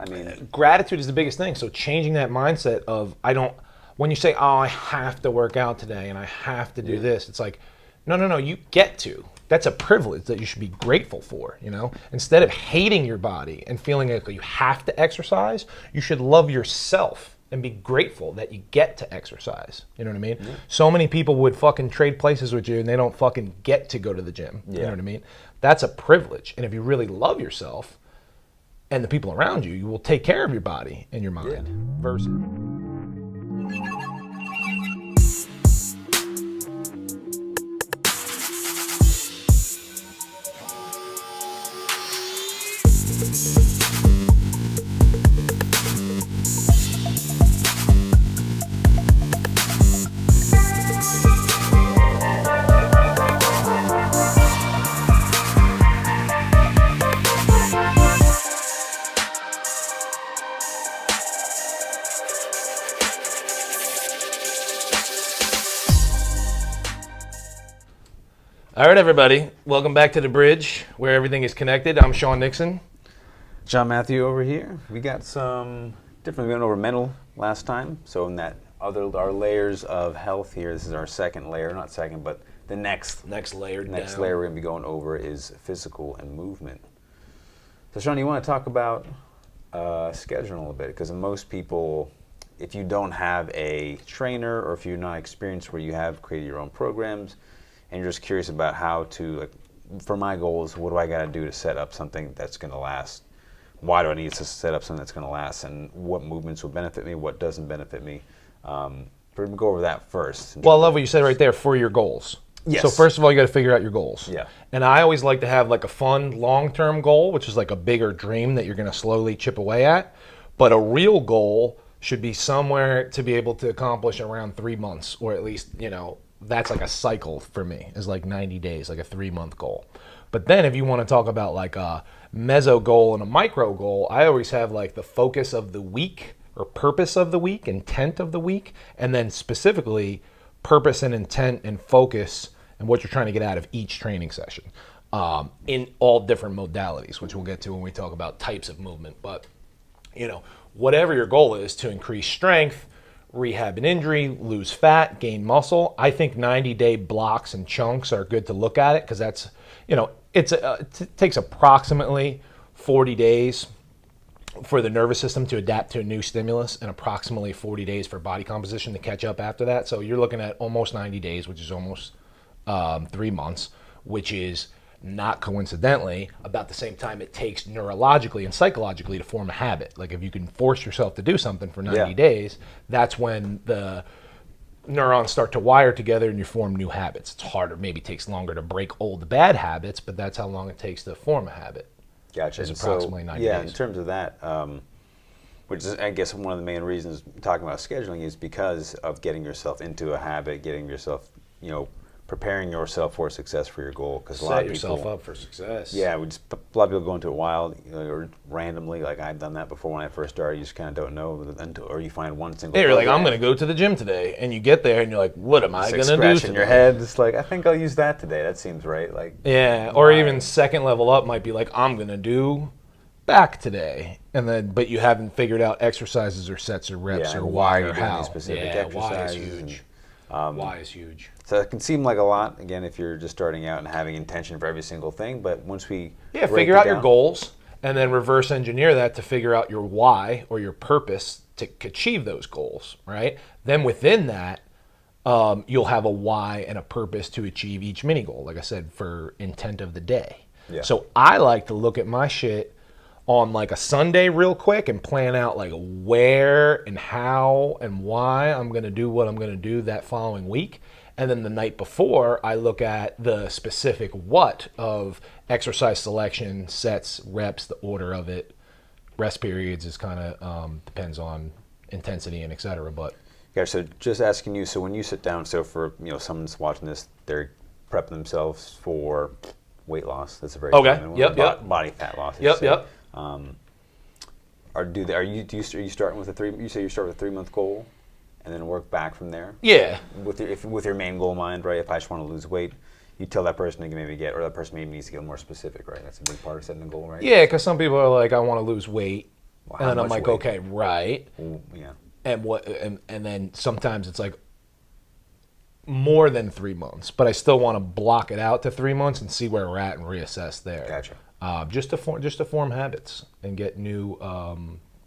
I mean, Gratitude is the biggest thing. So changing that mindset of when you say, oh, I have to work out today and I have to do this, it's like, no, you get to. That's a privilege that you should be grateful for, Instead of hating your body and feeling like you have to exercise, you should love yourself and be grateful that you get to exercise. You know what I mean? Yeah. So many people would fucking trade places with you and they don't fucking get to go to the gym. Yeah. You know what I mean? That's a privilege. And if you really love yourself and the people around you, you will take care of your body and your mind. Yeah. Versus. All right, everybody. Welcome back to The Bridge, where everything is connected. I'm Sean Nixon. John Matthew over here. We got some different. We went over mental last time. So in that our layers of health here, this is our second layer. Not second, but the next layer layer we're going to be going over is physical and movement. So Sean, you want to talk about scheduling a little bit? Because most people, if you don't have a trainer or if you're not experienced where you have created your own programs, and you're just curious about how to, for my goals, what do I got to do to set up something that's going to last? Why do I need to set up something that's going to last? And what movements will benefit me? What doesn't benefit me? We're going to go over that first. Well, I love what you said right there, for your goals. Yes. So first of all, you got to figure out your goals. Yeah. And I always like to have like a fun long-term goal, which is like a bigger dream that you're going to slowly chip away at. But a real goal should be somewhere to be able to accomplish around 3 months, or at least, that's like a cycle for me, is like 90 days, like a 3-month goal. But then if you want to talk about like a meso goal and a micro goal, I always have like the focus of the week or purpose of the week, intent of the week, and then specifically purpose and intent and focus and what you're trying to get out of each training session in all different modalities, which we'll get to when we talk about types of movement. But, whatever your goal is to increase strength, rehab an injury, lose fat, gain muscle, I think 90-day blocks and chunks are good to look at it, because that's, it takes approximately 40 days for the nervous system to adapt to a new stimulus and approximately 40 days for body composition to catch up after that. So you're looking at almost 90 days, which is almost 3 months, which is not coincidentally about the same time it takes neurologically and psychologically to form a habit. Like if you can force yourself to do something for 90 days, that's when the neurons start to wire together and you form new habits. It's harder, maybe takes longer to break old bad habits, but that's how long it takes to form a habit. Gotcha. It's approximately 90 days. Yeah, in terms of that, which is, I guess, one of the main reasons talking about scheduling is because of getting yourself into a habit, getting yourself, preparing yourself for success for your goal. Because a lot of people set yourself up for success. Yeah, a lot of people go into it wild, or randomly. Like I've done that before when I first started. You just kind of don't know until, or you find one single. Yeah, you're like, I'm going to go to the gym today, and you get there, and you're like, what am I going to do? Scratching your head, it's like, I think I'll use that today. That seems right. Like yeah, or even second level up might be like, I'm going to do back today, and then but you haven't figured out exercises or sets or reps or why or how. Specific exercises. Why is huge. Why is huge. So it can seem like a lot, again, if you're just starting out and having intention for every single thing, but once we figure out your goals and then reverse engineer that to figure out your why or your purpose to achieve those goals, right? Then within that, you'll have a why and a purpose to achieve each mini goal, like I said, for intent of the day. Yeah. So I like to look at my shit on like a Sunday real quick and plan out like where and how and why I'm going to do what I'm going to do that following week. And then the night before, I look at the specific what of exercise selection, sets, reps, the order of it. Rest periods is kind of depends on intensity and et cetera. But yeah, so just asking you, so when you sit down, so for someone's watching this, they're prepping themselves for weight loss. That's a very common one. Body fat loss. Are you starting with you say you start with a 3-month goal and then work back from there? Yeah. With your main goal in mind, right? If I just want to lose weight, you tell that person to maybe that person maybe needs to get more specific, right? That's a big part of setting the goal, right? Yeah, because some people are like, I want to lose weight, Well, and how then I'm much like, weight? okay, right. Well, yeah. And then sometimes it's like more than 3 months, but I still want to block it out to 3 months and see where we're at and reassess there. Gotcha. Just to form habits and get new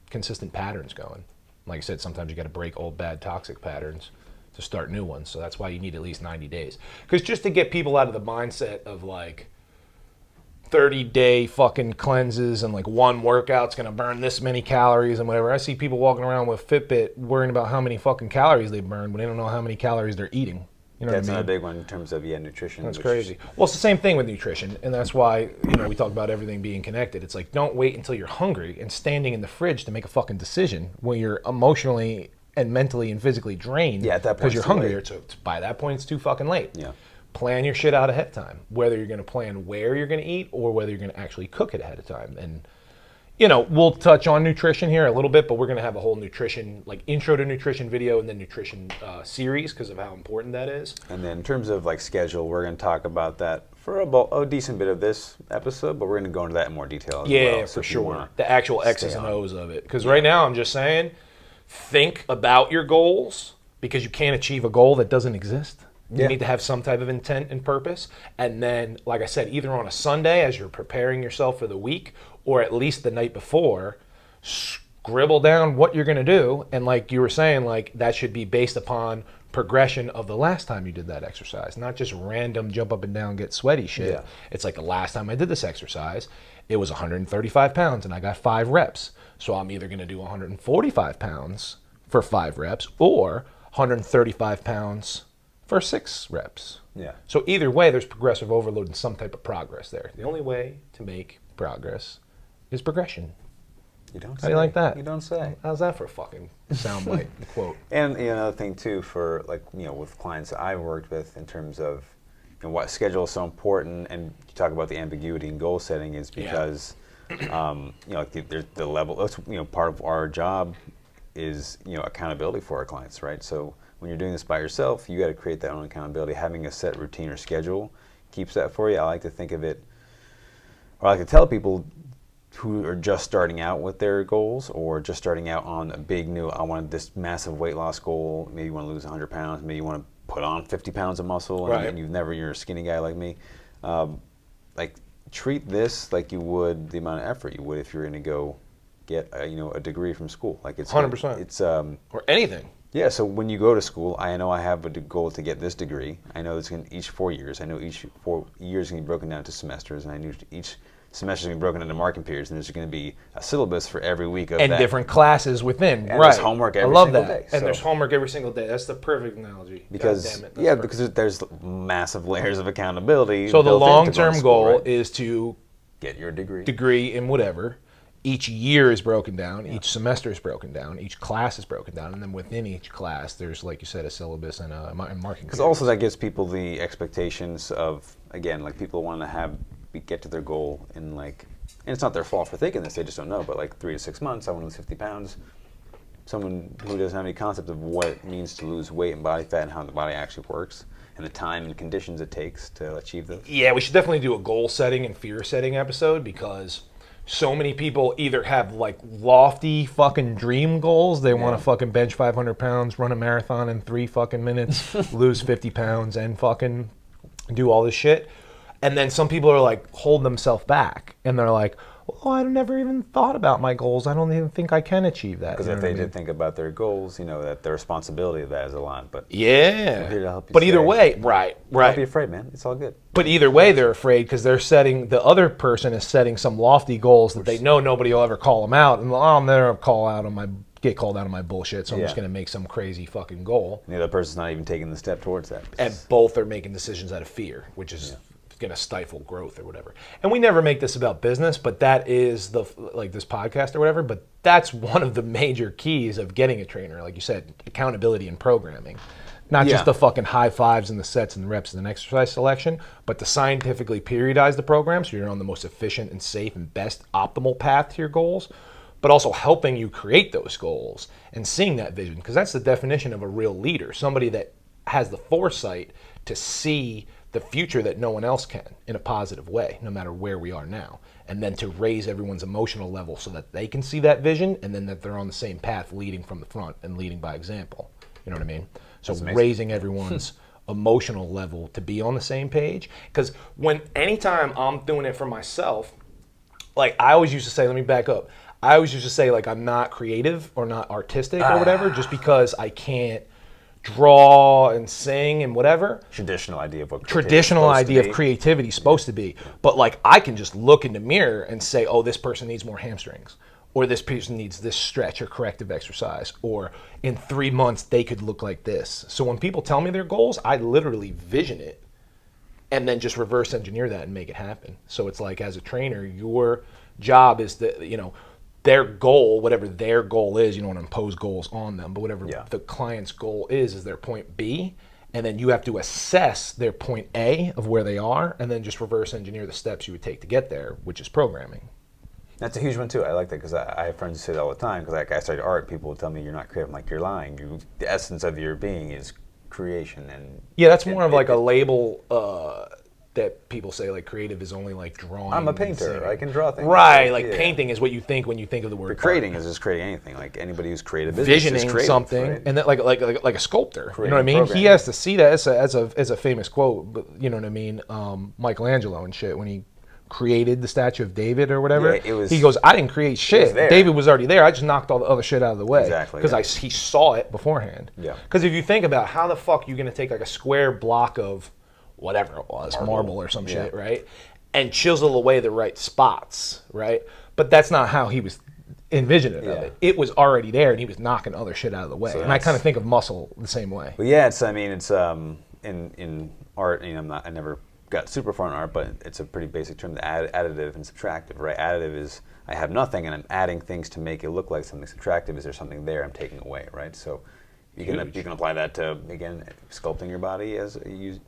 consistent patterns going. Like I said, sometimes you got to break old bad toxic patterns to start new ones. So that's why you need at least 90 days. Because just to get people out of the mindset of like 30-day fucking cleanses and like one workout's gonna burn this many calories and whatever. I see people walking around with Fitbit worrying about how many fucking calories they burn, but they don't know how many calories they're eating. You know That's what I not a mean? big one in terms of nutrition. That's which crazy. Well, it's the same thing with nutrition, and that's why we talk about everything being connected. It's like don't wait until you're hungry and standing in the fridge to make a fucking decision when you're emotionally and mentally and physically drained. Yeah, at that point because you're it's too hungry. late. So by that point, it's too fucking late. Yeah. Plan your shit out ahead of time, whether you're going to plan where you're going to eat or whether you're going to actually cook it ahead of time. And we'll touch on nutrition here a little bit, but we're going to have a whole nutrition, like intro to nutrition video and then nutrition series because of how important that is. And then in terms of like schedule, we're going to talk about that for a decent bit of this episode, but we're going to go into that in more detail as well. Yeah, So for if you sure. wanna The actual X's stay and on. O's of it. Because right now I'm just saying, think about your goals because you can't achieve a goal that doesn't exist. You Yeah. need to have some type of intent and purpose. And then, like I said, either on a Sunday as you're preparing yourself for the week or at least the night before, scribble down what you're going to do. And like you were saying, like that should be based upon progression of the last time you did that exercise, not just random jump up and down, get sweaty shit. Yeah. It's like the last time I did this exercise, it was 135 pounds and I got 5 reps. So I'm either going to do 145 pounds for 5 reps or 135 pounds for 6 reps. Yeah. So either way, there's progressive overload and some type of progress there. The only way to make progress is progression. You don't say. How do you like that? You don't say. How's that for a fucking soundbite quote? And another thing too, for like with clients that I've worked with in terms of what schedule is so important, and you talk about the ambiguity in goal setting is because like there's the level. That's part of our job is accountability for our clients, right? So when you're doing this by yourself, you got to create that own accountability. Having a set routine or schedule keeps that for you. I like to think of it, or I like to tell people who are just starting out with their goals or just starting out on a big new, I want this massive weight loss goal. Maybe you want to lose 100 pounds. Maybe you want to put on 50 pounds of muscle Right. and you're a skinny guy like me. Like treat this like you would the amount of effort you would if you're going to go get a degree from school. Like it's 100%. It's Or anything. yeah. So when you go to school, I know I have a goal to get this degree. I know it's going to each 4 years. I know each 4 years is going to be broken down to semesters, and I knew each semester is going to be broken into marking periods, and there's going to be a syllabus for every week of And that. different classes within. And right. there's homework every I love single that. day, And so- there's homework every single day. That's the perfect analogy. Because God damn it. That's perfect. because there's massive layers of accountability. So the built into going to long-term school, goal right? is to Get your degree. degree in whatever. Each year is broken down. Each semester is broken down. Each class is broken down. And then within each class, there's, like you said, a syllabus and a marking. Because also that gives people the expectations of, again, like people want to get to their goal in like, and it's not their fault for thinking this, they just don't know, but like 3 to 6 months, I want to lose 50 pounds. Someone who doesn't have any concept of what it means to lose weight and body fat and how the body actually works and the time and conditions it takes to achieve this. Yeah, we should definitely do a goal setting and fear setting episode because so many people either have like lofty fucking dream goals. They want to fucking bench 500 pounds, run a marathon in 3 fucking minutes, lose 50 pounds, and fucking do all this shit. And then some people are like hold themselves back and they're like, oh, I never even thought about my goals. I don't even think I can achieve that. Because You know if what they I mean? did think about their goals, that the responsibility of that is a lot. But Yeah. I'm here to help you But either stay. way, right. don't be afraid, man. It's all good. But either way, they're afraid because they're setting, the other person is setting some lofty goals that they know nobody will ever call them out. And I'll never get called out on my bullshit, so I'm just Yeah. going to make some crazy fucking goal. And the other person's not even taking the step towards that. And both are making decisions out of fear, which is going to stifle growth or whatever. And we never make this about business, but that is this podcast or whatever, but that's one of the major keys of getting a trainer. Like you said, accountability and programming. Not just Yeah. the fucking high fives and the sets and the reps and the exercise selection, but to scientifically periodize the program so you're on the most efficient and safe and best optimal path to your goals, but also helping you create those goals and seeing that vision. Because that's the definition of a real leader, somebody that has the foresight to see the future that no one else can in a positive way, no matter where we are now. And then to raise everyone's emotional level so that they can see that vision, and then that they're on the same path, leading from the front and leading by example. You know what I mean? So raising everyone's emotional level to be on the same page. Because anytime I'm doing it for myself, like I always used to say, let me back up. I always used to say like I'm not creative or not artistic or whatever, just because I can't draw and sing and whatever. Traditional idea of what creativity is supposed to be. But like I can just look in the mirror and say, oh, this person needs more hamstrings, or this person needs this stretch or corrective exercise, or in 3 months they could look like this. So when people tell me their goals, I literally vision it and then just reverse engineer that and make it happen. So it's like, as a trainer, your job is that, you know, their goal, whatever their goal is, you don't want to impose goals on them, but whatever the client's goal is their point B. And then you have to assess their point A of where they are, and then just reverse engineer the steps you would take to get there, which is programming. That's a huge one too. I like that because I have friends who say that all the time. Because like I studied art, people will tell me you're not creative. I'm like, you're lying. The essence of your being is creation. And that's more of like a label that people say, like creative is only like drawing. I'm a painter. I can draw things. Right, like painting is what you think when you think of the word. But creating is just creating anything. Like anybody who's creative, visioning is creative, something, right? and then like a sculptor. Creating, you know what I mean? programming. He has to see that as a famous quote. But you know what I mean? Michelangelo and shit, when he created the statue of David or whatever, he goes, I didn't create shit. David was already there. I just knocked all the other shit out of the way. Exactly. Because he saw it beforehand. Yeah. Because if you think about how the fuck you're gonna take like a square block of whatever it was, marble or some shit, right? And chisel away the right spots, right? But that's not how he was envisioning of it. It was already there, and he was knocking other shit out of the way. And I kind of think of muscle the same way. Well, yeah, it's in art. You know, I never got super far in art, but it's a pretty basic term: the additive and subtractive, right? Additive is I have nothing, and I'm adding things to make it look like something. Subtractive is there something there I'm taking away, right? So you can apply that to, again, sculpting your body as use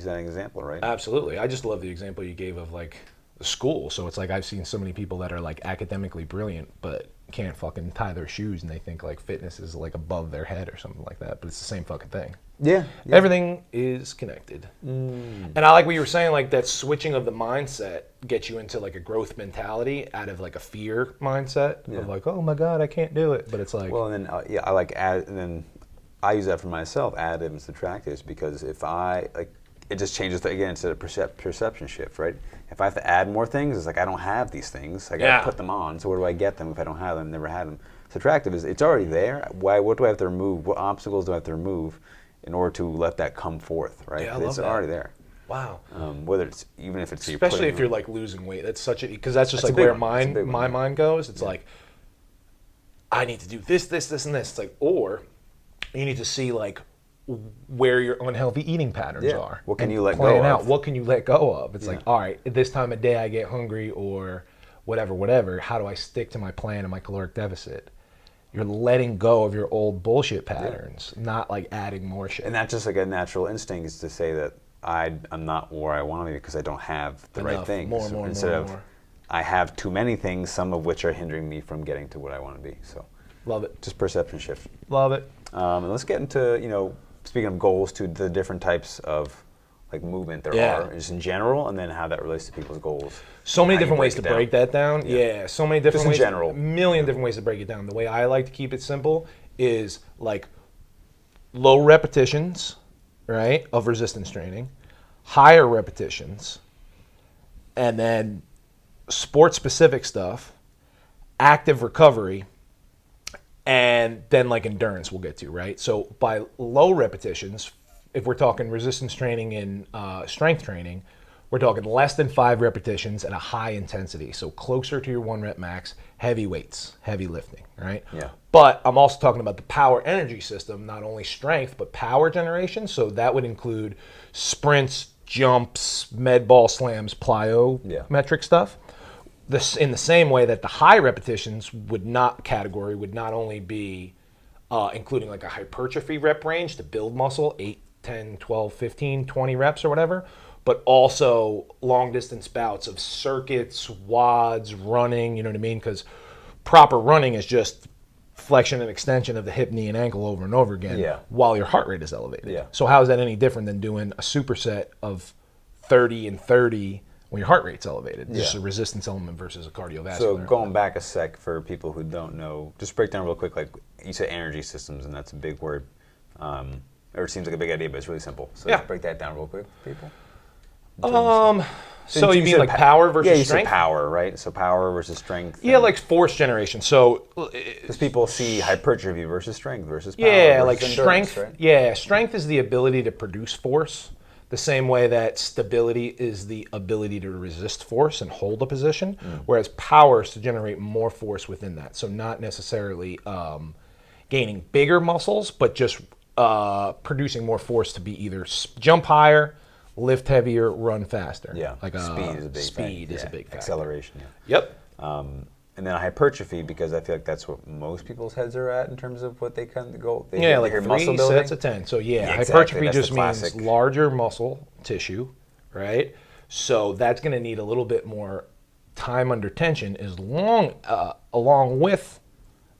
that example, right? Absolutely. I just love the example you gave of like school. So it's like I've seen so many people that are like academically brilliant but can't fucking tie their shoes, and they think like fitness is like above their head or something like that, but it's the same fucking thing. Yeah. Everything is connected. And I like what you were saying, like that switching of the mindset gets you into like a growth mentality out of like a fear mindset of like, oh my God, I can't do it. But it's like, well, and then I like and then I use that for myself, additive and subtractives, because if it just changes again, it's a perception shift, right? If I have to add more things, it's like I don't have these things. I got to put them on. So where do I get them if I don't have them? Never had them. Subtractive is it's already there. What do I have to remove? What obstacles do I have to remove in order to let that come forth, right? Yeah, I love it's that. already there. wow. Whether it's even if it's Especially if you're like losing weight, that's such a, because that's just like where my mind goes. It's like I need to do this, and this. It's like, or you need to see like where your unhealthy eating patterns are. What can you let go of? What can you let go of? It's like, all right, at this time of day I get hungry or whatever. How do I stick to my plan and my caloric deficit? You're letting go of your old bullshit patterns, not like adding more shit. And that's just like a natural instinct is to say that I'm not where I want to be because I don't have the right things. More. I have too many things, some of which are hindering me from getting to what I want to be. So, love it. Just perception shift. Love it. And let's get into, speaking of goals, to the different types of like movement there are, just in general, and then how that relates to people's goals. So many different ways to break that down. Yeah, so many different ways. Just in general. A million different ways to break it down. The way I like to keep it simple is like low repetitions, right, of resistance training, higher repetitions, and then sport-specific stuff, active recovery, and then like endurance we'll get to, right? So by low repetitions, if we're talking resistance training and strength training, we're talking less than 5 repetitions at a high intensity. So closer to your 1 rep max, heavy weights, heavy lifting, right? Yeah. But I'm also talking about the power energy system, not only strength, but power generation. So that would include sprints, jumps, med ball slams, plyometric stuff. In the same way that the high repetitions would not only be including like a hypertrophy rep range to build muscle, 8, 10, 12, 15, 20 reps or whatever, but also long distance bouts of circuits, WODs, running, you know what I mean? Because proper running is just flexion and extension of the hip, knee, and ankle over and over again while your heart rate is elevated. Yeah. So how is that any different than doing a superset of 30 and 30 when your heart rate's elevated. Just a resistance element versus a cardiovascular. So going back a sec for people who don't know, just break down real quick. Like you said, energy systems, and that's a big word. Or it seems like a big idea, but it's really simple. So just break that down real quick, for people. So you mean like power versus strength? Yeah, you strength? said power, right? So power versus strength. Yeah, like force generation. So because people see hypertrophy versus strength versus power. yeah, versus like endurance, strength. right? Yeah, strength is the ability to produce force, the same way that stability is the ability to resist force and hold a position, whereas power is to generate more force within that. So not necessarily gaining bigger muscles, but just producing more force to be either jump higher, lift heavier, run faster. Yeah, like speed is a big speed is a big factor. Acceleration. Yeah. Yep. And then a hypertrophy, because I feel like that's what most people's heads are at in terms of what they kind of go. They Yeah, like hear 3 muscle building. sets of 10. So yeah, exactly. hypertrophy That's just the means classic. larger muscle tissue, right? So that's going to need a little bit more time under tension, along with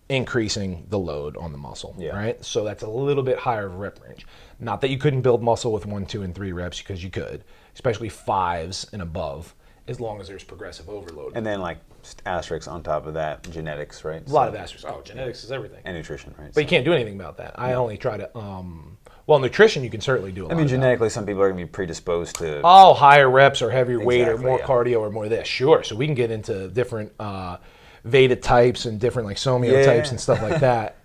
increasing the load on the muscle, right? So that's a little bit higher of rep range. Not that you couldn't build muscle with 1, 2, and 3 reps, because you could, especially 5s and above, as long as there's progressive overload. And then like asterisks on top of that, genetics, right? A lot of asterisks. Oh, genetics is everything. And nutrition, right? But you can't do anything about that. I only try to, well, nutrition you can certainly do a lot. I mean, of that. genetically, some people are going to be predisposed to. Oh, higher reps or heavier weight or more yeah. cardio or more this. Sure. So we can get into different Veda types and different like somio types and stuff like that.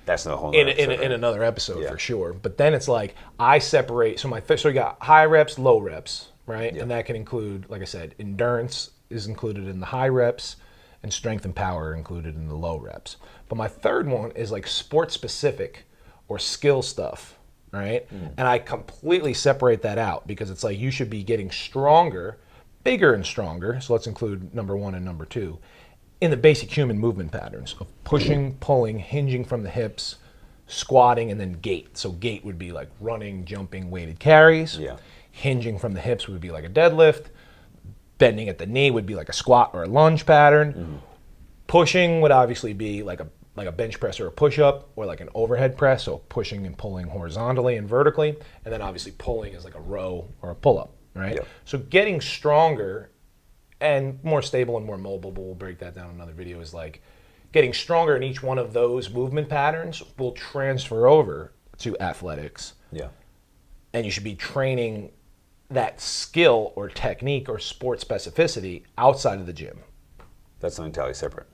That's the whole. In another episode for sure. But then it's like I separate. So you got high reps, low reps, right? Yeah. And that can include, like I said, endurance is included in the high reps, and strength and power are included in the low reps. But my third one is like sport specific or skill stuff, right? And I completely separate that out, because it's like you should be getting stronger, bigger and stronger. So let's include number 1 and number 2 in the basic human movement patterns of pushing, pulling, hinging from the hips, squatting, and then gait. So gait would be like running, jumping, weighted carries. Yeah. Hinging from the hips would be like a deadlift. Bending at the knee would be like a squat or a lunge pattern. Pushing would obviously be like a bench press or a push-up, or like an overhead press, so pushing and pulling horizontally and vertically. And then obviously pulling is like a row or a pull-up, right? Yep. So getting stronger and more stable and more mobile, but we'll break that down in another video, is like getting stronger in each one of those movement patterns will transfer over to athletics. Yeah. And you should be training that skill or technique or sport specificity outside of the gym. That's something entirely separate.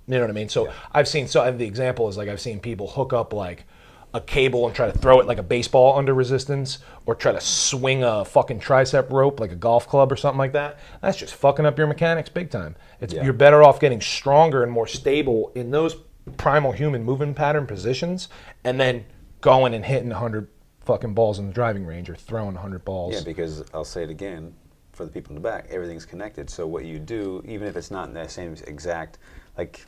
You know what I mean? So the example is like I've seen people hook up like a cable and try to throw it like a baseball under resistance, or try to swing a fucking tricep rope like a golf club or something like that. That's just fucking up your mechanics big time. You're better off getting stronger and more stable in those primal human movement pattern positions, and then going and hitting 100 fucking balls in the driving range, or throwing 100 balls. Yeah, because I'll say it again, for the people in the back, everything's connected. So what you do, even if it's not in that same exact, like,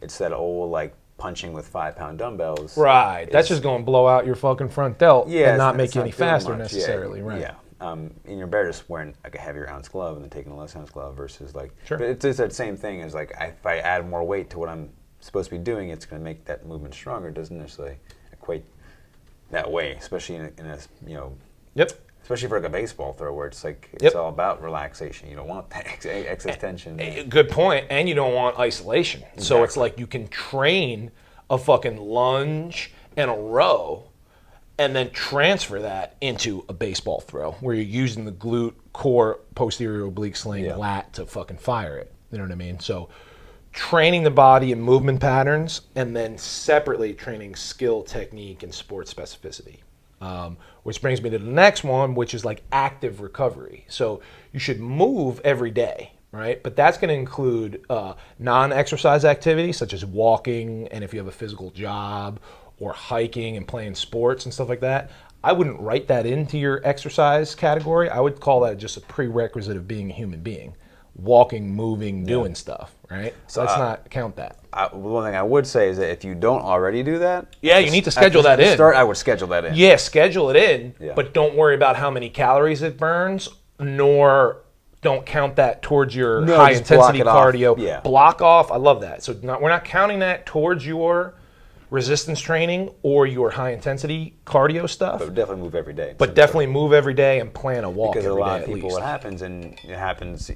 it's that old, like, punching with 5-pound dumbbells. Right. That's just going to blow out your fucking front delt and not make you any doing faster much. necessarily, right? Yeah. And you're better just wearing like a heavier ounce glove and then taking a less ounce glove versus like. Sure. But it's that same thing as like if I add more weight to what I'm supposed to be doing, it's going to make that movement stronger. It doesn't necessarily equate that way, especially in a Yep. Especially for like a baseball throw where it's like it's all about relaxation. You don't want that excess tension. Good point. And you don't want isolation. Exactly. So it's like you can train a fucking lunge and a row and then transfer that into a baseball throw where you're using the glute, core, posterior oblique sling, lat to fucking fire it. You know what I mean? So training the body and movement patterns, and then separately training skill, technique, and sport specificity. Which brings me to the next one, which is like active recovery. So you should move every day, right? But that's going to include non-exercise activities such as walking, and if you have a physical job, or hiking and playing sports and stuff like that. I wouldn't write that into your exercise category. I would call that just a prerequisite of being a human being. Walking, moving, doing stuff, right? So let's not count that. One thing I would say is that if you don't already do that, you need to schedule that in. I would schedule that in. Yeah, schedule it in, but don't worry about how many calories it burns, nor don't count that towards your high intensity cardio. Yeah. Block off. I love that. So we're not counting that towards your resistance training or your high intensity cardio stuff. But definitely move every day. But definitely move every day and plan a walk because every a lot day of at people, least. what happens, and it happens,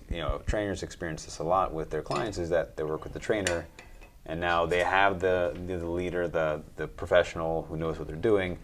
trainers experience this a lot with their clients, is that they work with the trainer, and now they have the leader, the professional who knows what they're doing.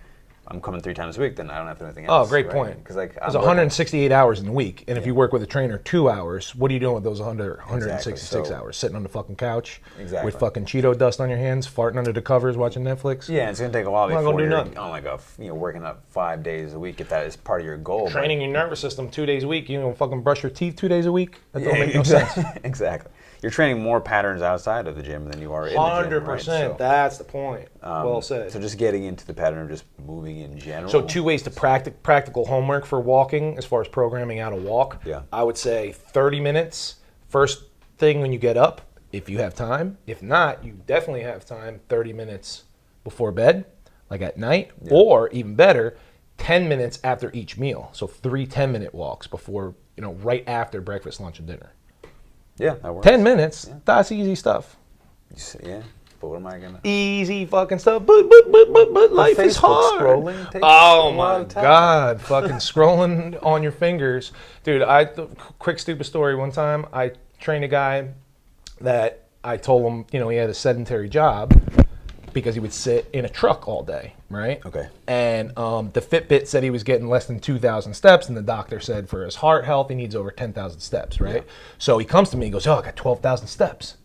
I'm coming 3 times a week, then I don't have to do anything Oh, else. great right? point. Because like There's 168 hours in the week, and if you work with a trainer 2 hours, what are you doing with those 166 Exactly. So- hours? Sitting on the fucking couch Exactly. with fucking Cheeto dust on your hands, farting under the covers, watching Netflix. Yeah, it's gonna take a while I'm not before gonna do you're nothing. on like working up 5 days a week if that is part of your goal. but- Training your nervous system 2 days a week. You don't fucking brush your teeth 2 days a week. That don't Yeah, make no sense. exactly. You're training more patterns outside of the gym than you are in the gym. 100%. Right? So, That's the point. Well said. So just getting into the pattern of just moving in general. So 2 ways to practical homework for walking as far as programming out a walk. Yeah. I would say 30 minutes first thing when you get up, if you have time. If not, you definitely have time 30 minutes before bed, like at night, or even better, 10 minutes after each meal. So 3 10-minute walks before, right after breakfast, lunch, and dinner. Yeah, that works. 10 minutes, that's easy stuff. Yeah, but what am I gonna? Easy fucking stuff, but life is Facebook hard. scrolling takes Oh a lot my of time. God, fucking scrolling on your fingers. Dude, quick stupid story. One time I trained a guy that I told him, he had a sedentary job because he would sit in a truck all day, right? Okay. And the Fitbit said he was getting less than 2,000 steps, and the doctor said for his heart health, he needs over 10,000 steps, right? Yeah. So he comes to me and goes, I got 12,000 steps.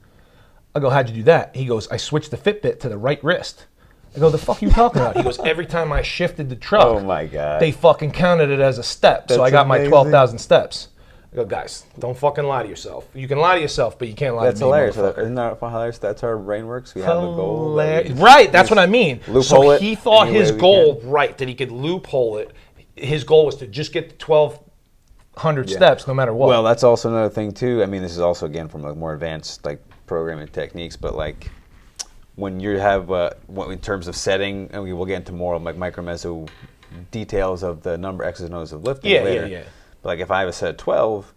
I go, how'd you do that? He goes, I switched the Fitbit to the right wrist. I go, the fuck are you talking about? He goes, every time I shifted the truck, Oh my God. they fucking counted it as a step. So That's I got my amazing. 12,000 steps. I go, guys, don't fucking lie to yourself. You can lie to yourself, but you can't lie That's to me, hilarious. motherfucker. Isn't that hilarious? That's how our brain works. We have a goal. that we just- Right, that's what I mean. loophole So it he thought any his way we goal, can. right, that he could loophole it. His goal was to just get to 1,200 steps no matter what. Well, that's also another thing too. I mean, this is also again from like more advanced like programming techniques, but like when you have in terms of setting, and we will get into more like micro meso details of the number X's and O's of lifting later. Yeah. But like if I have a set of 12,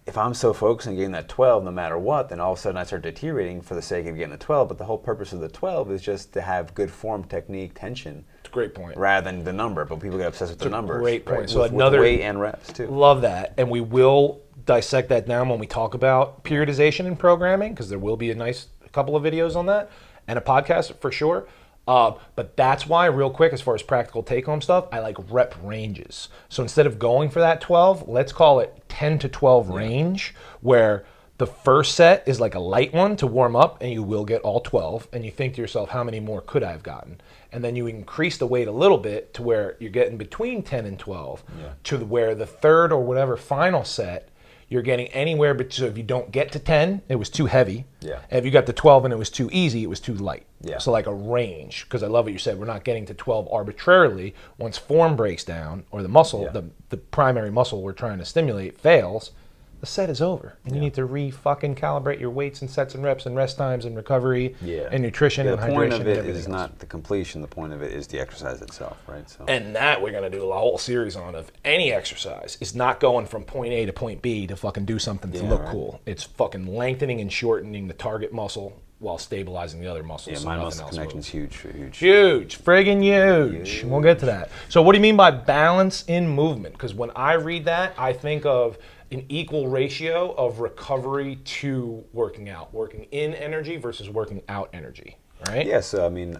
if I'm so focused on getting that 12 no matter what, then all of a sudden I start deteriorating for the sake of getting a 12. But the whole purpose of the 12 is just to have good form, technique, tension, It's a great point. rather than the number. But people get obsessed with the numbers. great point. Right? So with another- weight and reps too. Love that. And we will dissect that down when we talk about periodization in programming, because there will be a nice couple of videos on that and a podcast for sure. But that's why, real quick, as far as practical take-home stuff, I like rep ranges. So instead of going for that 12, let's call it 10 to 12 range, where the first set is like a light one to warm up, and you will get all 12, and you think to yourself, how many more could I have gotten? And then you increase the weight a little bit to where you're getting between 10 and 12, to where the third or whatever final set, you're getting anywhere, but so if you don't get to 10, it was too heavy. Yeah. And if you got to 12 and it was too easy, it was too light. Yeah. So like a range, because I love what you said. We're not getting to 12 arbitrarily. Once form breaks down or the muscle, Yeah. the primary muscle we're trying to stimulate fails, the set is over. And you need to fucking calibrate your weights and sets and reps and rest times and recovery and nutrition Yeah, and the hydration. point of and it everything is else. not the completion. The point of it is the exercise itself, right? So And that we're going to do a whole series on of any exercise is not going from point A to point B to fucking do something to look right. cool. It's fucking lengthening and shortening the target muscle while stabilizing the other muscles. yeah, so mind nothing muscle else connection is moves. huge. Huge, friggin' huge. We'll get to that. So what do you mean by balance in movement? Because when I read that, I think of an equal ratio of recovery to working out, working in energy versus working out energy, right? Yeah, so I mean,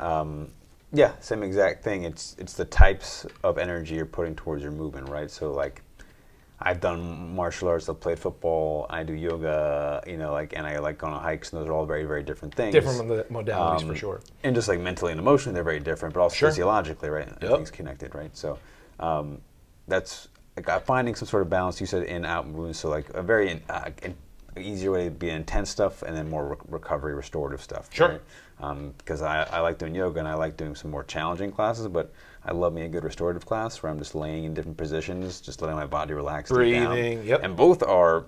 yeah, same exact thing. It's the types of energy you're putting towards your movement, right? So like, I've done martial arts, I've played football, I do yoga, and I like going on hikes, and those are all very, very different things. Different modalities for sure. And just like mentally and emotionally, they're very different, but also Sure. physiologically, right? Everything's connected, right? So that's like finding some sort of balance. You said in-out movements, so like a very easier way to be intense stuff, and then more recovery, restorative stuff. Sure. Right? Because I like doing yoga, and I like doing some more challenging classes, but I love me a good restorative class where I'm just laying in different positions, just letting my body relax. deep down. Breathing, yep. And both are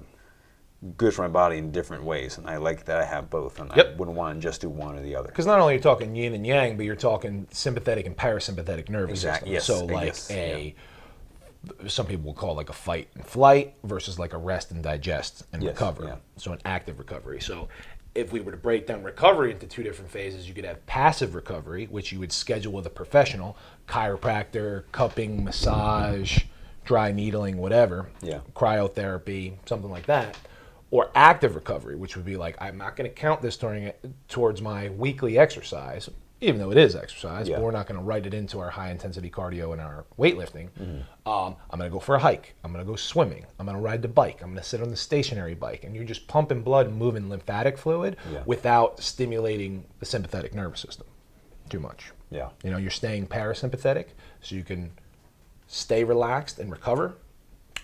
good for my body in different ways, and I like that I have both, and I wouldn't want to just do one or the other. Because not only are you talking yin and yang, but you're talking sympathetic and parasympathetic nervous Exactly, system. yes, So yes, some people will call it like a fight and flight versus like a rest and digest and Yes, recover. yeah. So an active recovery. So if we were to break down recovery into two different phases, you could have passive recovery, which you would schedule with a professional, chiropractor, cupping, massage, dry needling, whatever, Yeah. cryotherapy, something like that. Or active recovery, which would be like, I'm not going to count this towards my weekly exercise, even though it is exercise, Yeah. but we're not going to write it into our high intensity cardio and our weightlifting. I'm going to go for a hike. I'm going to go swimming. I'm going to ride the bike. I'm going to sit on the stationary bike. And you're just pumping blood and moving lymphatic fluid Yeah. without stimulating the sympathetic nervous system too much. Yeah. You know, you're staying parasympathetic so you can stay relaxed and recover,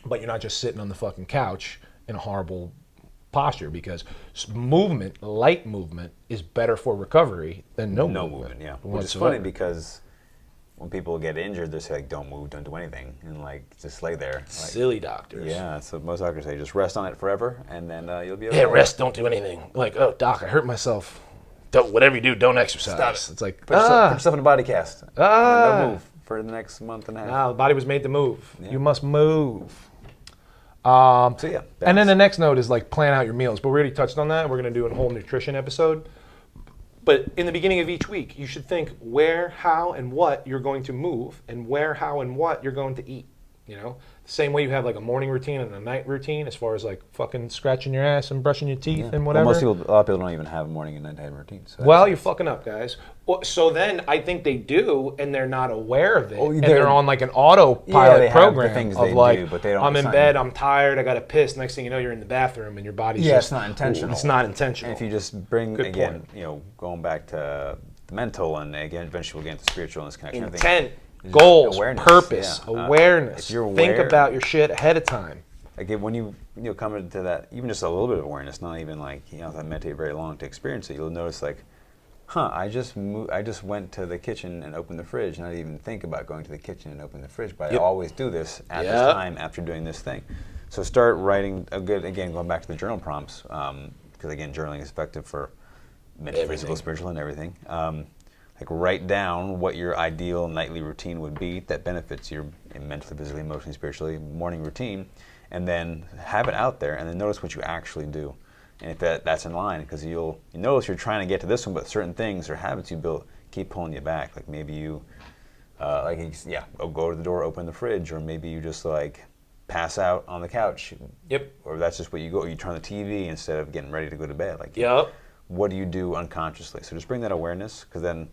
but you're not just sitting on the fucking couch in a horrible posture, because movement, light movement, is better for recovery than no movement. Yeah. Which is whatsoever. funny because when people get injured, they say like, don't move, don't do anything, and like just lay there. Like, Silly doctors. yeah, so most doctors say just rest on it forever, and then you'll be okay. Yeah, rest, don't do anything. Like, oh, doc, I hurt myself. Don't, whatever you do, don't exercise. Stop it. It's like, Put yourself in a body cast. Ah. Don't move for the next month and a half. nah, the body was made to move. Yeah. You must move. So yeah. And then the next note is like plan out your meals. But we already touched on that. We're going to do a whole nutrition episode. But in the beginning of each week, you should think where, how, and what you're going to move, and where, how, and what you're going to eat. You know, the same way you have like a morning routine and a night routine, as far as like fucking scratching your ass and brushing your teeth and whatever. Well, a lot of people don't even have morning and nighttime routines. So Well, you're fucking up, guys. Well, so then I think they do, and they're not aware of it. Oh, and they're- they're on like an autopilot they have the program things of they like, do, but they don't I'm in assign bed, them. I'm tired, I got to piss. Next thing you know, you're in the bathroom, and your body's Yeah, just... it's not intentional. It's not intentional. And if you just bring, Good again, point. you know, going back to the mental, and again, eventually we'll get into spiritual and this connection. I think Intent, it's goals, awareness, purpose, yeah. awareness. If you're Think aware- about your shit ahead of time. Again, when you come into that, even just a little bit of awareness, not even like, you know, if I meditate very long to experience it, you'll notice like, I just went to the kitchen and opened the fridge, and I didn't even think about going to the kitchen and opening the fridge, but Yep. I always do this at Yep. this time after doing this thing. So start writing again, going back to the journal prompts, because again, journaling is effective for mental, Everything. physical, spiritual, and everything. Like write down what your ideal nightly routine would be that benefits your mentally, physically, emotionally, spiritually morning routine, and then have it out there, and then notice what you actually do, and if that's in line, because you notice you're trying to get to this one, but certain things or habits you built keep pulling you back. Like maybe you, go to the door, open the fridge, or maybe you just like pass out on the couch. Yep. Or that's just what you go. You turn the TV instead of getting ready to go to bed. Like, Yep. what do you do unconsciously? So just bring that awareness, because then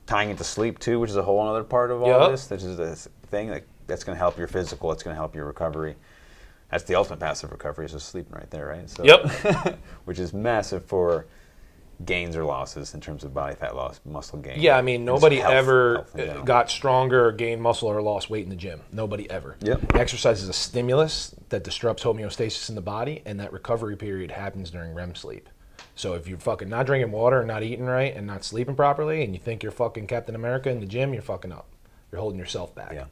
tying it to sleep too, which is a whole other part of all Yep. this. This is the thing that's going to help your physical. It's going to help your recovery. That's the ultimate passive recovery, is just sleeping right there, right? So, Yep. which is massive for gains or losses in terms of body fat loss, muscle gain. Yeah, I mean, and nobody just ever health in general. got stronger or gained muscle or lost weight in the gym. Nobody ever. Yep. Exercise is a stimulus that disrupts homeostasis in the body, and that recovery period happens during REM sleep. So if you're fucking not drinking water and not eating right and not sleeping properly, and you think you're fucking Captain America in the gym, you're fucking up. You're holding yourself back. Yeah.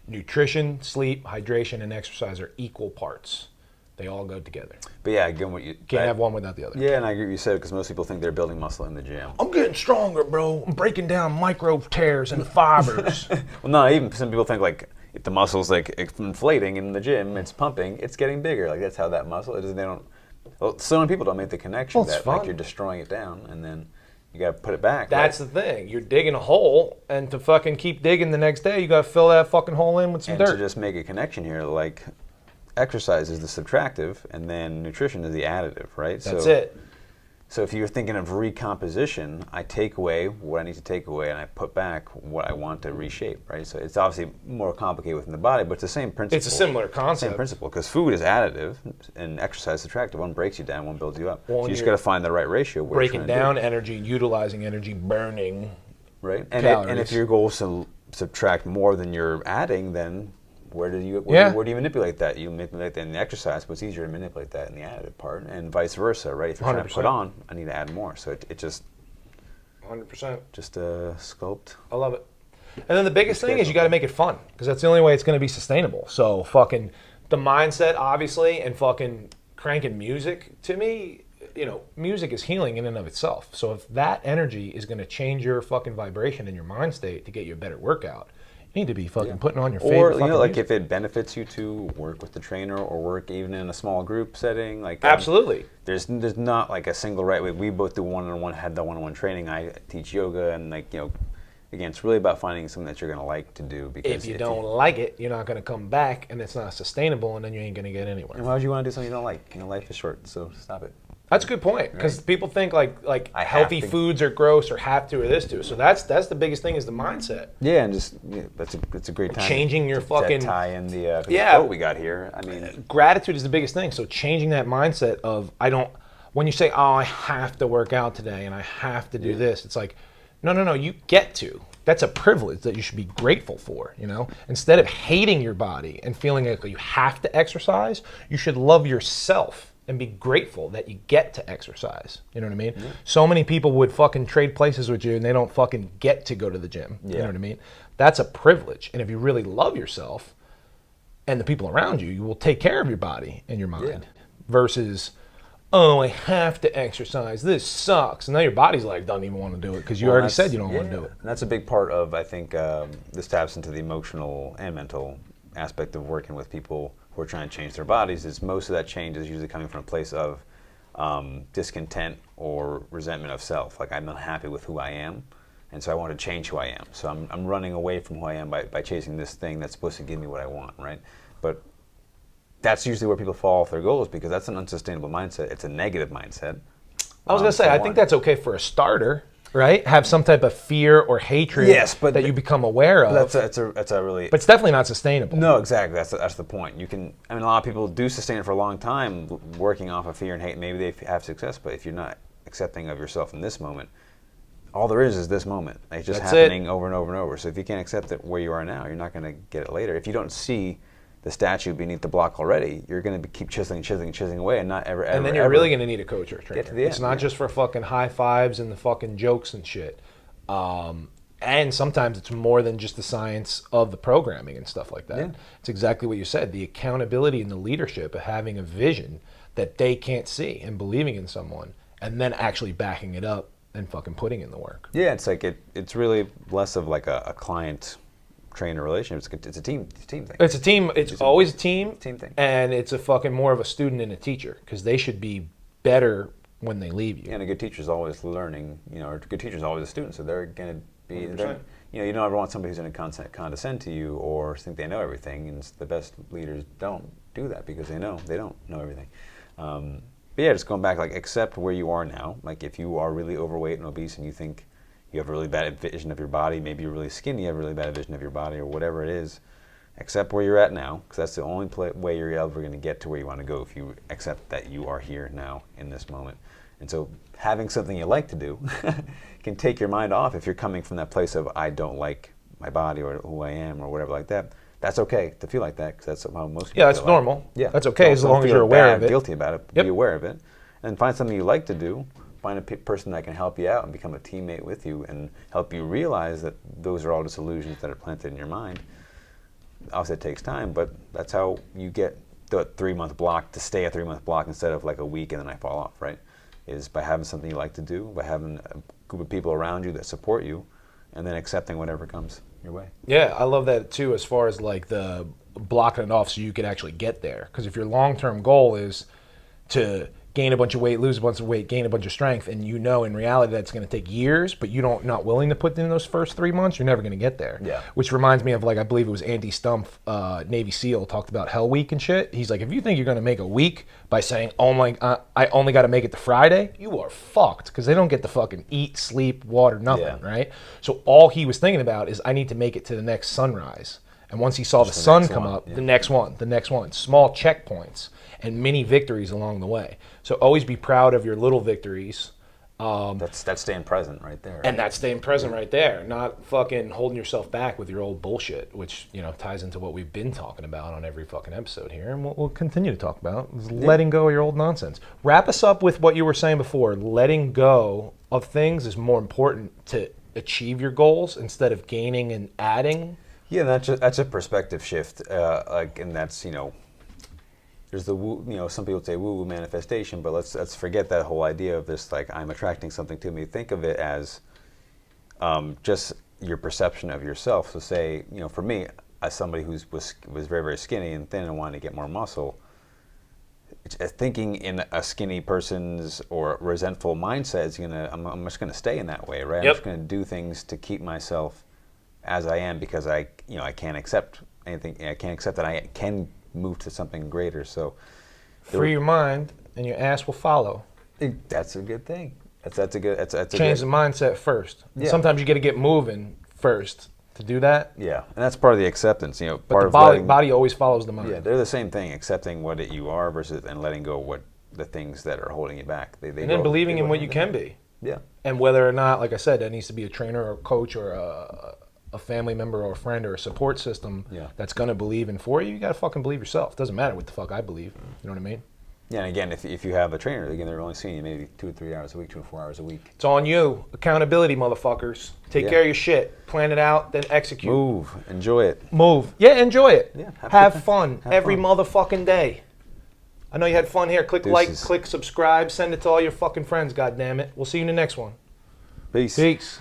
Nutrition, sleep, hydration, and exercise are equal parts. They all go together. But yeah, again, what you Can't have one without the other. Yeah, and I agree with you said, because most people think they're building muscle in the gym. I'm getting stronger, bro. I'm breaking down micro tears and fibers. Well, no, even some people think like if the muscle's like inflating in the gym, it's pumping, it's getting bigger. Like that's how that muscle. It doesn't. They don't. Well, so many people don't make the connection Well, it's that like fun. you're destroying it down, and then you got to put it back. That's the thing. You're digging a hole, and to fucking keep digging the next day, you got to fill that fucking hole in with some and dirt. to just make a connection here, like exercise is the subtractive, and then nutrition is the additive, right? That's it. So if you're thinking of recomposition, I take away what I need to take away, and I put back what I want to reshape, right? So it's obviously more complicated within the body, but it's the same principle. It's a similar Same concept. principle, because food is additive and exercise is subtractive. One breaks you down, one builds you up. Well, So you just you're got to find the right ratio. What you're Breaking trying to do, down energy, utilizing energy, burning. right? And calories. if your goal is to subtract more than you're adding, then where do you Yeah. where do you manipulate that? You manipulate that in the exercise, but it's easier to manipulate that in the additive part, and vice versa, right? If you're trying to 100%. put on, I need to add more. So it just 100%. sculpt. I love it. And then the biggest thing is you got to make it fun, because that's the only way it's going to be sustainable. So fucking the mindset, obviously, and fucking cranking music, to me, you know, music is healing in and of itself. So if that energy is going to change your fucking vibration and your mind state to get you a better workout, You need to be fucking putting on your Or favorite you fucking know, like music. if it benefits you to work with the trainer or work even in a small group setting, like Absolutely. there's not like a single right way. We both do one-on-one, had the one-on-one training. I teach yoga, and like again, it's really about finding something that you're gonna like to do. Because If you don't like it, you're not going to come back, and it's not sustainable, and then you ain't going to get anywhere. and why would you want to do something you don't like? Life is short, so stop it. That's a good point, because people think like I healthy have to. foods are gross or have to or this to. So that's the biggest thing is the mindset. Yeah, and just that's a great time. Changing your to fucking- tie in the Yeah. quote we got here. I mean, Gratitude is the biggest thing. So changing that mindset of when you say, oh, I have to work out today and I have to do this, it's like, no, you get to. That's a privilege that you should be grateful for, Instead of hating your body and feeling like you have to exercise, you should love yourself and be grateful that you get to exercise. You know what I mean? Yeah. So many people would fucking trade places with you and they don't fucking get to go to the gym. Yeah. You know what I mean? That's a privilege. And if you really love yourself and the people around you, you will take care of your body and your mind versus, oh, I have to exercise. This sucks. And now your body's like, doesn't even want to do it because you already said you don't want to do it. And that's a big part of, I think, this taps into the emotional and mental aspect of working with people who are trying to change their bodies. Is most of that change is usually coming from a place of discontent or resentment of self. Like, I'm not happy with who I am, and so I want to change who I am. So I'm running away from who I am by chasing this thing that's supposed to give me what I want, right? But that's usually where people fall off their goals because that's an unsustainable mindset. It's a negative mindset. I was going to say, I think that's okay for a starter, right? Have some type of fear or hatred that you become aware of. That's a really... But it's definitely not sustainable. No, exactly. That's the point. A lot of people do sustain it for a long time, working off of fear and hate. Maybe they have success, but if you're not accepting of yourself in this moment, all there is this moment. It's just happening over and over and over. So if you can't accept it where you are now, you're not going to get it later. If you don't see the statue beneath the block already, you're going to keep chiseling away and not ever. And then you're really going to need a coach or a trainer. Get to the end, it's not just for fucking high fives and the fucking jokes and shit. And sometimes it's more than just the science of the programming and stuff like that. Yeah. It's exactly what you said. The accountability and the leadership of having a vision that they can't see and believing in someone and then actually backing it up and fucking putting in the work. Yeah, it's like it's really less of like a client trainer relationship. It's a team thing. It's a team. It's always a team thing, and it's a fucking more of a student and a teacher because they should be better when they leave you. Yeah, and a good teacher's always learning. Or a good teacher's always a student, so they're going to be. You don't ever want somebody who's going to condescend to you or think they know everything. And the best leaders don't do that because they know they don't know everything. But yeah, just going back, like accept where you are now. Like if you are really overweight and obese and you think you have a really bad vision of your body, maybe you're really skinny, you have a really bad vision of your body or whatever it is, accept where you're at now because that's the only way you're ever going to get to where you want to go if you accept that you are here now in this moment. And so having something you like to do can take your mind off if you're coming from that place of I don't like my body or who I am or whatever like that. That's okay to feel like that because that's how most people Yeah, that's feel normal. Like. Yeah, that's okay as long as you're aware of it. Guilty about it, be aware of it, and find something you like to do. Find a person that can help you out and become a teammate with you and help you realize that those are all just illusions that are planted in your mind. Obviously, it takes time, but that's how you get the 3-month block to stay a 3-month block instead of like a week and then I fall off, right? Is by having something you like to do, by having a group of people around you that support you, and then accepting whatever comes your way. Yeah, I love that too as far as like the blocking it off so you could actually get there. Because if your long-term goal is to gain a bunch of weight, lose a bunch of weight, gain a bunch of strength, and you know in reality that's going to take years, but not willing to put in those first 3 months, you're never going to get there. Yeah. Which reminds me of like, I believe it was Andy Stumpf, Navy SEAL, talked about Hell Week and shit. He's like, if you think you're going to make a week by saying, oh my, I only got to make it to Friday, you are fucked because they don't get to fucking eat, sleep, water, nothing, right? So all he was thinking about is I need to make it to the next sunrise. And once he saw the sun come up, the next one, small checkpoints and mini victories along the way. So always be proud of your little victories. That's staying present right there. Right? And that's staying present right there, not fucking holding yourself back with your old bullshit, which ties into what we've been talking about on every fucking episode here, and we'll continue to talk about is letting go of your old nonsense. Wrap us up with what you were saying before. Letting go of things is more important to achieve your goals instead of gaining and adding. Yeah, that's a perspective shift, and that's there's the woo, some people say woo-woo manifestation, but let's forget that whole idea of this like I'm attracting something to me. Think of it as just your perception of yourself. So say, for me, as somebody was very, very skinny and thin and wanted to get more muscle, thinking in a skinny person's or resentful mindset is I'm just gonna stay in that way, right? Yep. I'm just gonna do things to keep myself as I am because I can't accept anything. I can't accept that I can move to something greater. So Free your mind, and your ass will follow. that's a good thing. That's a good. Change the mindset first. Yeah. Sometimes you got to get moving first to do that. Yeah, and that's part of the acceptance. But part the of body always follows the mind. Yeah, they're the same thing. Accepting what you are versus and letting go of the things that are holding you back. And then believing in what you can be. Yeah. And whether or not, like I said, that needs to be a trainer or a coach or a family member or a friend or a support system that's going to believe in for you, you got to fucking believe yourself. Doesn't matter what the fuck I believe. You know what I mean? Yeah, and again, if you have a trainer, again, they're only seeing you maybe 2 or 3 hours a week, 2 or 4 hours a week. It's on you. Accountability, motherfuckers. Take care of your shit. Plan it out, then execute. Move. Enjoy it. Move. Yeah, enjoy it. Yeah, have fun have every fun. motherfucking day. I know you had fun here. Click like, Deuces. click subscribe, send it to all your fucking friends, goddammit. We'll see you in the next one. Peace. Peace.